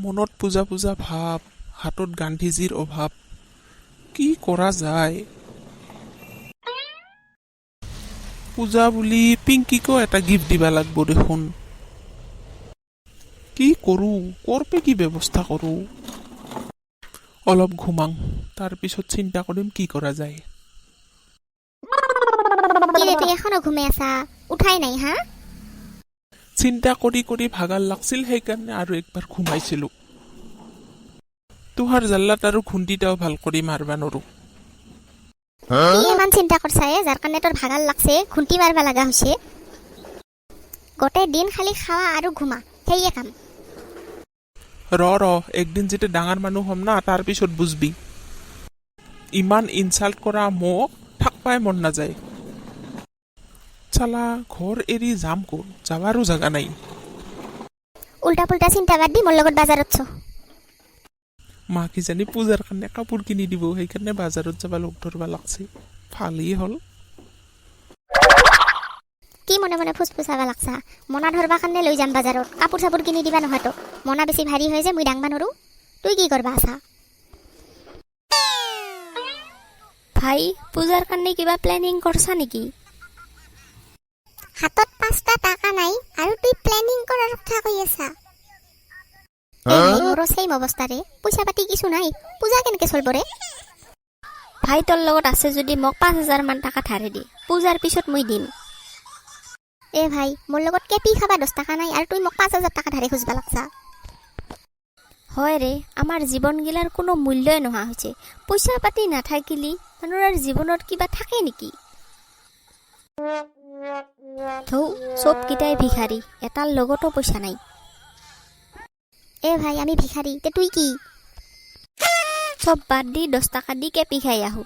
মনত পূজা পূজা ভাৱ, হাতত গান্ধীজীৰ অভাৱ। কি কৰা যায়? পূজা বুলি পিংকিকো এটা গিফ্ট দিবা লাগব দেখোন। কি কৰোঁ, কৰপে কি ব্যৱস্থা কৰোঁ? অলপ ঘুমাং, তাৰপিছত চিন্তা কৰিম কি কৰা যায়। কি ৰে তুই এখনো ঘুমে আসা? উঠাই নাই হা? চিন্তা কৰি কৰি ভাগাৰ লাগছিল, সেইকাৰণে আৰু একবাৰ ঘুমাইছিলোঁ। তোহাৰ জাল্লাত আৰু খুন্দিটাও ভাল কৰি মাৰবা নৰো। কি ইমান চিন্তা করছা যার কারণে তোর ভাগাল লাগছে খুঁটি মারবা লাগা হচ্ছে? গোটেই দিন খালি খাওয়া আৰু ঘুমা, সেয়ে কাম। ৰ একদিন যেতিয়া ডাঙৰ মানুহ হ'ম না, তাৰ পিছত বুজবি। ইমান ইনচাল্ট কৰা মোক থাকবাই মন নাযায়। চালা ঘৰ এৰি যাম ক'ত, যাবাৰো জাগা নাই। উল্টা পুল্টা চিন্তা বাদ দি মোৰ লগত বাজাৰত ছ। মা কিজানি পূজাৰ কাৰণে কাপোৰ কিনি দিব, সেইকাৰণে বাজাৰত যাবা লগ ধৰবা লাগছে। ভালেই হ'ল। কি মনে মনে ফুচফুচাবা লাগছা? মনা ধরবা কারণে লৈ যাম বাজারত, কাপড় চাপড় কিনি দিবা নহয় তো। মনা বেশি ভারী হয়ে যে মুই ডাংবা নৰো। তুই কি কৰবা আসা? ভাই, পূজাৰ কাৰণে কিবা প্লেনিং কৰছা নেকি? হাতত 5টা টাকা নাই আৰু তুই প্ল্যানিং কৰাৰ কথা কই আছা? মোৰো সেম অৱস্থা ৰে, পয়সা পাতি কিছু নাই, পূজা কেনেকে চলব ৰে? ভাই তোৰ লগত আছে যদি মোক 5,000 মান টাকা ধাৰে দি, পূজাৰ পিছত মই দিম। ভাই, মোৰ লগত কেপি খাবা 10 টাকা নাই আৰু তুই মোক 5,000 টাকা ধাৰে খুঁজবা লাগছা? হয় ৰে, আমাৰ জীৱনগিলাৰ কোনো মূল্যই নোহোৱা হৈছে। পইচা পাতি নাথাকিলি মানুহৰ জীৱনত কিবা থাকে নেকি? চব কিটাই ভিখাৰী, এটাৰ লগতো পইচা নাই। ভাই, আমি ভিখাৰী, তে তুই কি? চব বাদ দি 10 টাকা দি কেপি খাই আহো।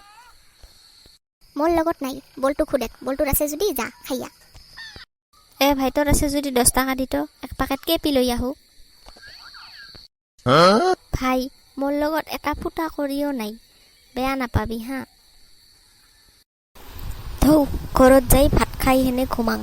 মোৰ লগত নাই, বলটো খুদেক, বলটোৰ আছে যদি যা খাইয়া। ভাই তোৰ আছে যদি 10 টাকা দি তো এক পেকেট কেপি লৈ আহো। ভাই, মোৰ লগত এটা ফুটা কৰিও নাই, বেয়া নাপাবি হা। ঘৰত যাই ভাত খাই হেনে ঘুমাং।